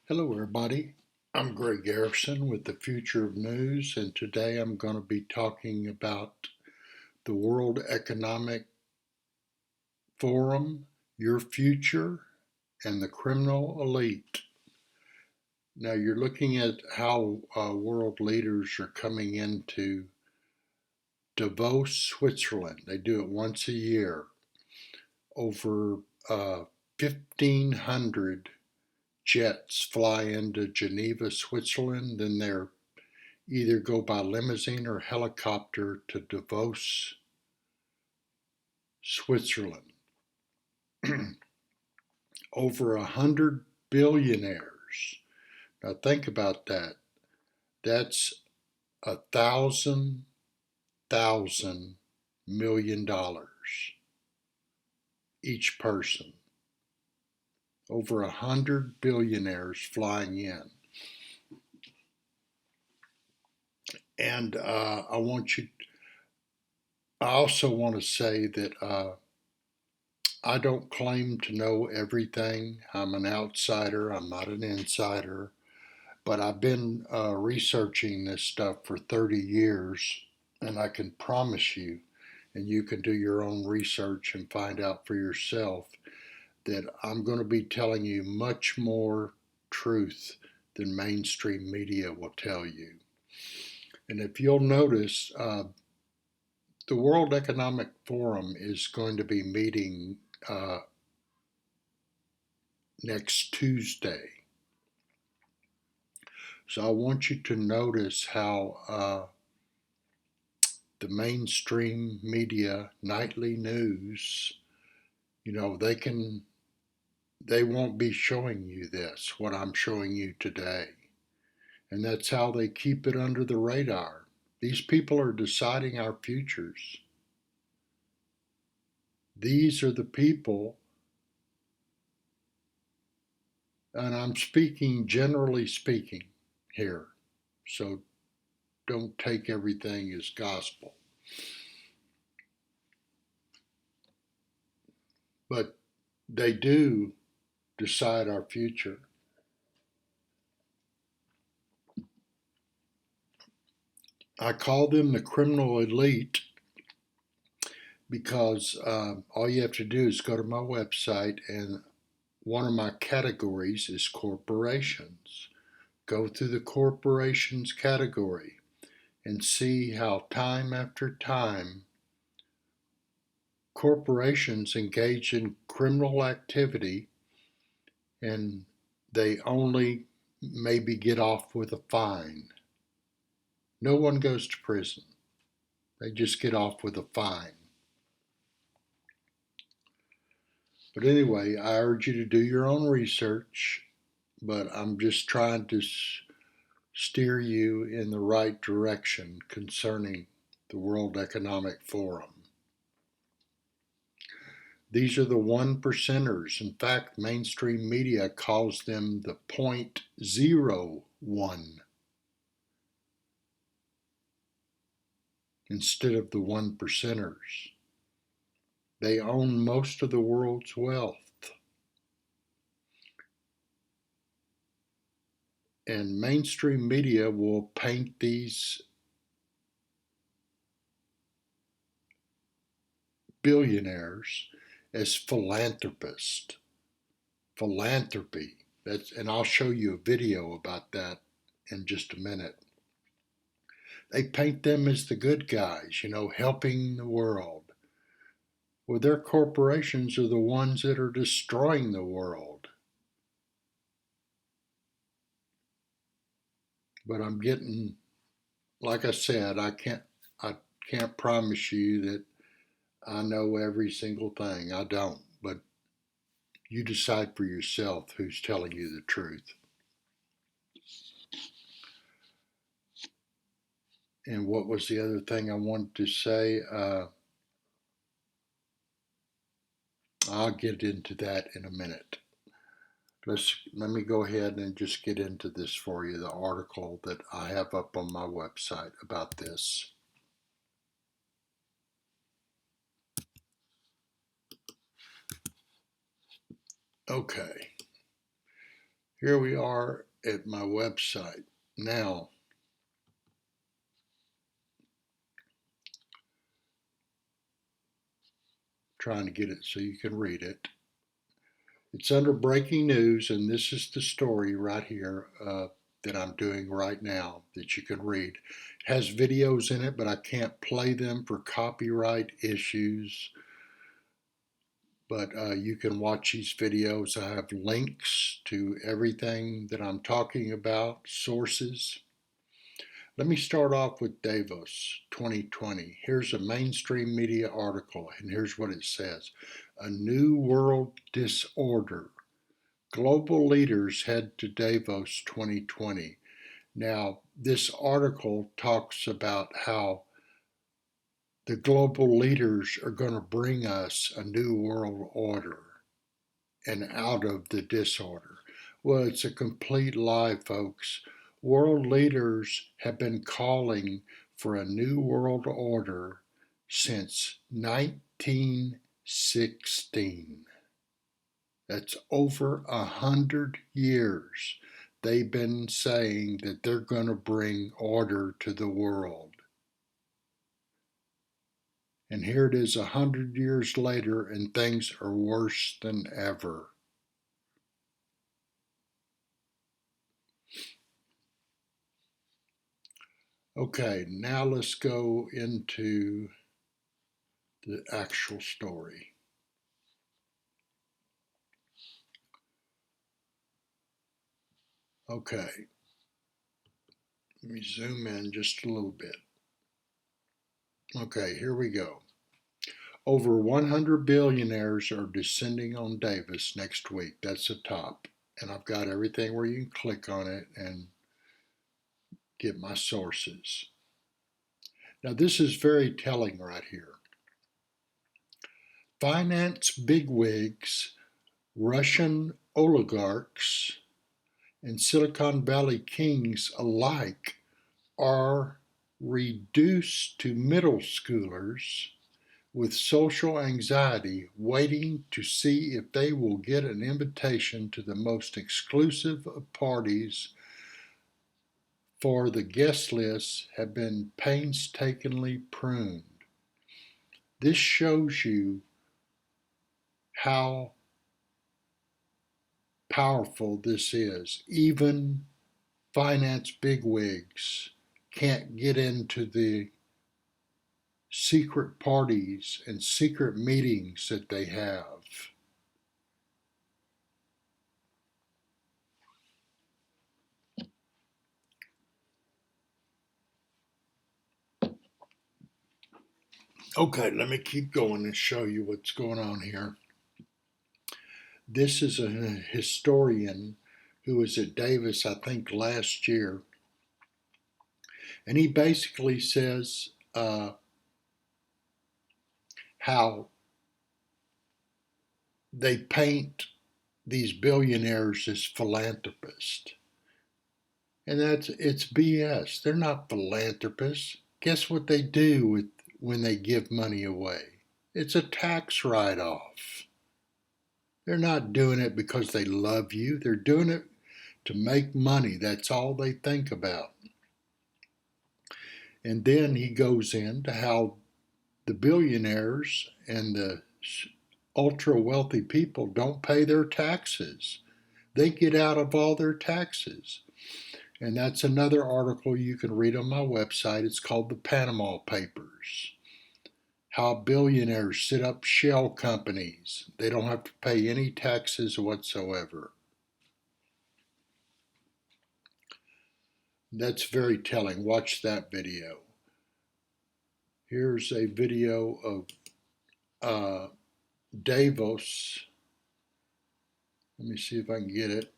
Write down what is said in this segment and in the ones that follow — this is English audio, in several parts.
Hello, everybody. I'm Greg Garrison with the Future of News, and today I'm going to be talking about the World Economic Forum, your future, and the criminal elite. Now, you're looking at how world leaders are coming into Davos, Switzerland. They do it once a year. Over 1,500 jets fly into Geneva, Switzerland, then they're either go by limousine or helicopter to Davos, Switzerland. Over 100 billionaires. Now think about that. That's 1,000 million dollars each person. Over 100 billionaires flying in. And I also want to say that I don't claim to know everything. I'm an outsider. I'm not an insider. But I've been researching this stuff for 30 years, and I can promise you, and you can do your own research and find out for yourself, that I'm going to be telling you much more truth than mainstream media will tell you. And if you'll notice, the World Economic Forum is going to be meeting next Tuesday. So I want you to notice how the mainstream media, nightly news, they won't be showing you this, what I'm showing you today. And that's how they keep it under the radar. These people are deciding our futures. These are the people, and I'm speaking generally speaking here. So don't take everything as gospel. But they do decide our future. I call them the criminal elite because all you have to do is go to my website, and one of my categories is corporations. Go through the corporations category and see how time after time corporations engage in criminal activity, and they only maybe get off with a fine. No one goes to prison. They just get off with a fine. But anyway, I urge you to do your own research, but I'm just trying to steer you in the right direction concerning the World Economic Forum. These are the one percenters. In fact, mainstream media calls them the 0.01 instead of the one percenters. They own most of the world's wealth. And mainstream media will paint these billionaires as philanthropists. Philanthropy. And I'll show you a video about that in just a minute. They paint them as the good guys, helping the world. Well, their corporations are the ones that are destroying the world. But like I said, I can't promise you that I know every single thing. I don't. But you decide for yourself who's telling you the truth. And what was the other thing I wanted to say? I'll get into that in a minute. Let me go ahead and just get into this for you, the article that I have up on my website about this. Okay. Here we are at my website. Now, trying to get it so you can read it. It's under breaking news, and this is the story right here that I'm doing right now that you can read. It has videos in it, but I can't play them for copyright issues. But you can watch these videos. I have links to everything that I'm talking about, sources. Let me start off with Davos 2020. Here's a mainstream media article, and here's what it says. A new world disorder. Global leaders head to Davos 2020. Now, this article talks about how the global leaders are going to bring us a new world order and out of the disorder. Well, it's a complete lie, folks. World leaders have been calling for a new world order since 1916. That's over 100 years. They've been saying that they're going to bring order to the world. And here it is 100 years later, and things are worse than ever. Okay, now let's go into the actual story. Okay, let me zoom in just a little bit. Okay, here we go. Over 100 billionaires are descending on Davos next week. That's the top. And I've got everything where you can click on it and get my sources. Now, this is very telling right here. Finance bigwigs, Russian oligarchs, and Silicon Valley kings alike are reduced to middle schoolers with social anxiety, waiting to see if they will get an invitation to the most exclusive of parties, for the guest lists have been painstakingly pruned. This shows you how powerful this is. Even finance bigwigs can't get into the secret parties and secret meetings that they have. Okay, let me keep going and show you what's going on here. This is a historian who was at Davos, I think, last year, and he basically says how they paint these billionaires as philanthropists. And it's BS. They're not philanthropists. Guess what they do when they give money away? It's a tax write-off. They're not doing it because they love you. They're doing it to make money. That's all they think about. And then he goes into how the billionaires and the ultra wealthy people don't pay their taxes. They get out of all their taxes. And that's another article you can read on my website. It's called the Panama Papers. How billionaires set up shell companies. They don't have to pay any taxes whatsoever. That's very telling. Watch that video. Here's a video of Davos. Let me see if I can get it.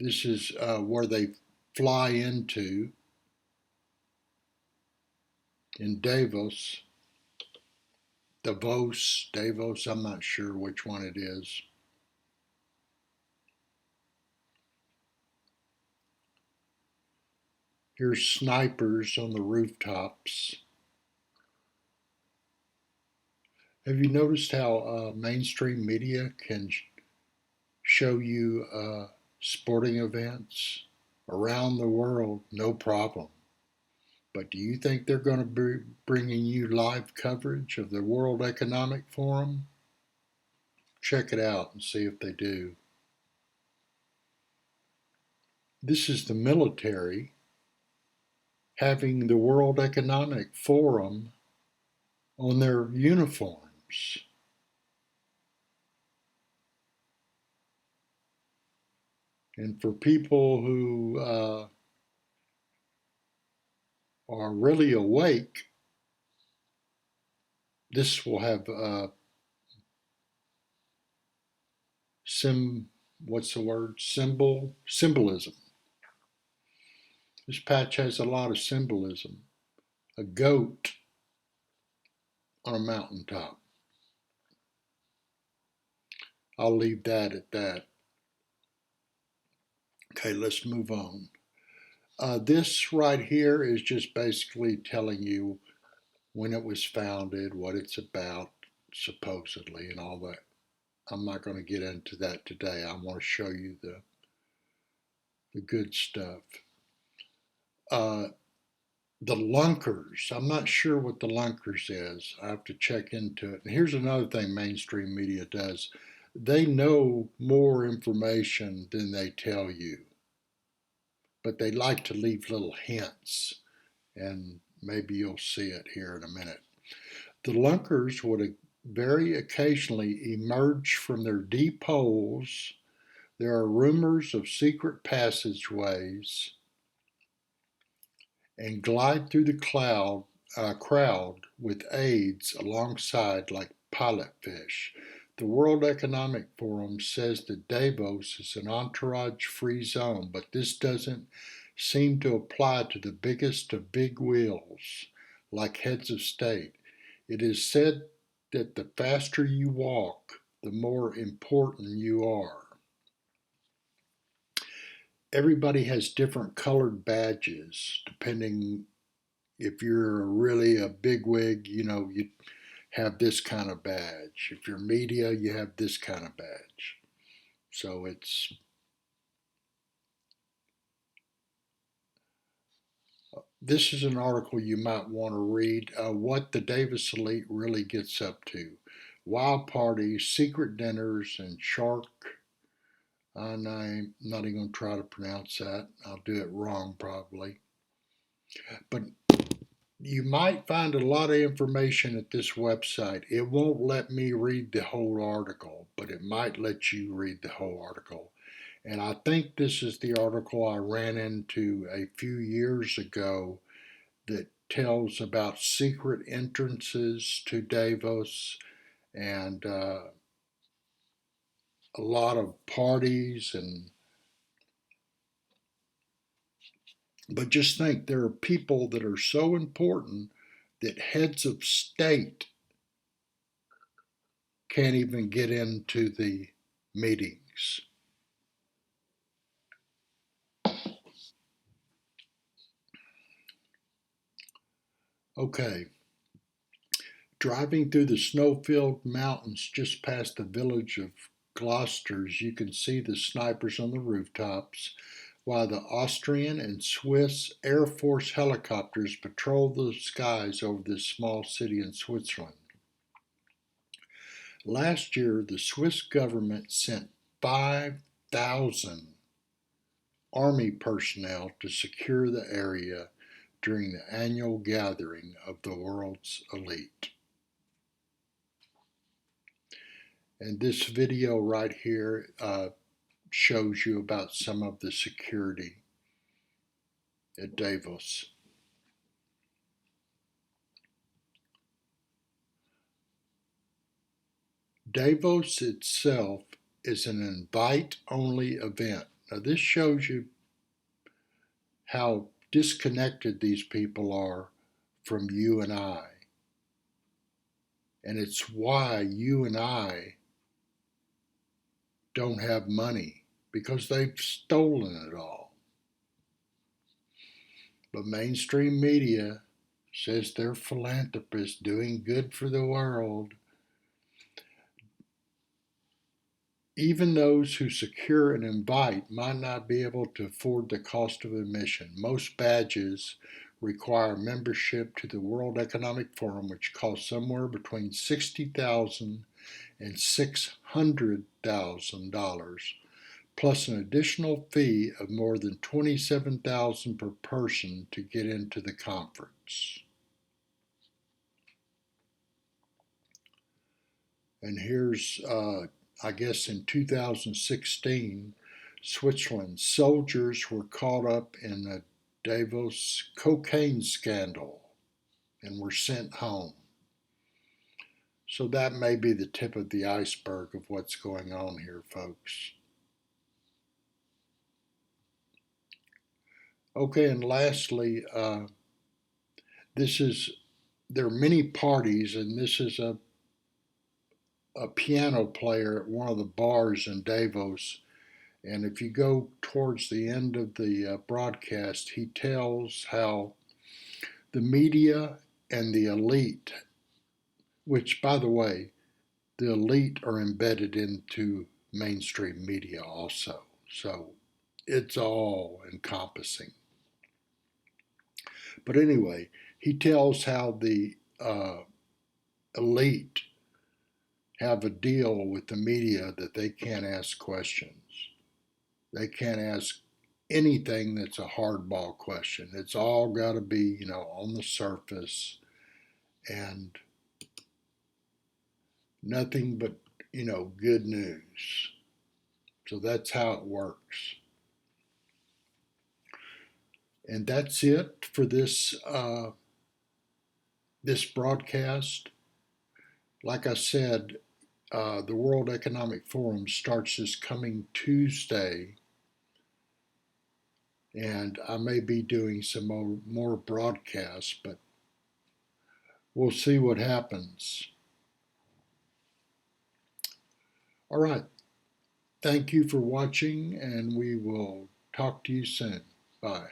This is where they fly into in Davos. Davos, I'm not sure which one it is. Here's snipers on the rooftops. Have you noticed how mainstream media can show you sporting events around the world, no problem. But do you think they're going to be bringing you live coverage of the World Economic Forum? Check it out and see if they do. This is the military having the World Economic Forum on their uniforms. And for people who are really awake, this will have symbolism. This patch has a lot of symbolism. A goat on a mountaintop. I'll leave that at that. Okay, let's move on. This right here is just basically telling you when it was founded, what it's about, supposedly, and all that. I'm not going to get into that today. I want to show you the good stuff. The Lunkers, I'm not sure what the Lunkers is. I have to check into it. And here's another thing mainstream media does. They know more information than they tell you, but they like to leave little hints, and maybe you'll see it here in a minute. The Lunkers would very occasionally emerge from their deep holes. There are rumors of secret passageways and glide through the crowd with aides alongside like pilot fish. The World Economic Forum says that Davos is an entourage-free zone, but this doesn't seem to apply to the biggest of big wheels, like heads of state. It is said that the faster you walk, the more important you are. Everybody has different colored badges depending if you're really a bigwig, you have this kind of badge. If you're media, you have this kind of badge. So this is an article you might want to read, what the Davis elite really gets up to. Wild parties, secret dinners, and shark. I'm not even going to try to pronounce that. I'll do it wrong probably. But you might find a lot of information at this website. It won't let me read the whole article, but it might let you read the whole article. And I think this is the article I ran into a few years ago that tells about secret entrances to Davos and a lot of parties. But just think, there are people that are so important that heads of state can't even get into the meetings. Okay, driving through the snow-filled mountains just past the village of Gloucesters, you can see the snipers on the rooftops, while the Austrian and Swiss Air Force helicopters patrol the skies over this small city in Switzerland. Last year, the Swiss government sent 5,000 Army personnel to secure the area during the annual gathering of the world's elite. And this video right here shows you about some of the security at Davos. Davos itself is an invite-only event. Now this shows you how disconnected these people are from you and I. And it's why you and I don't have money, because they've stolen it all. But mainstream media says they're philanthropists doing good for the world. Even those who secure an invite might not be able to afford the cost of admission. Most badges require membership to the World Economic Forum, which costs somewhere between $60,000 and $600,000, plus an additional fee of more than $27,000 per person to get into the conference. And here's, I guess in 2016, Switzerland, soldiers were caught up in a Davos cocaine scandal and were sent home. So that may be the tip of the iceberg of what's going on here, folks. Okay, and lastly, there are many parties, and this is a piano player at one of the bars in Davos. And if you go towards the end of the broadcast, he tells how the media and the elite, which, by the way, the elite are embedded into mainstream media also. So it's all encompassing. But anyway, he tells how the elite have a deal with the media that they can't ask questions. They can't ask anything that's a hardball question. It's all got to be, on the surface and nothing but, good news. So that's how it works. And that's it for this broadcast. Like I said, the World Economic Forum starts this coming Tuesday, and I may be doing some more broadcasts, but we'll see what happens. All right. Thank you for watching, and we will talk to you soon. Bye.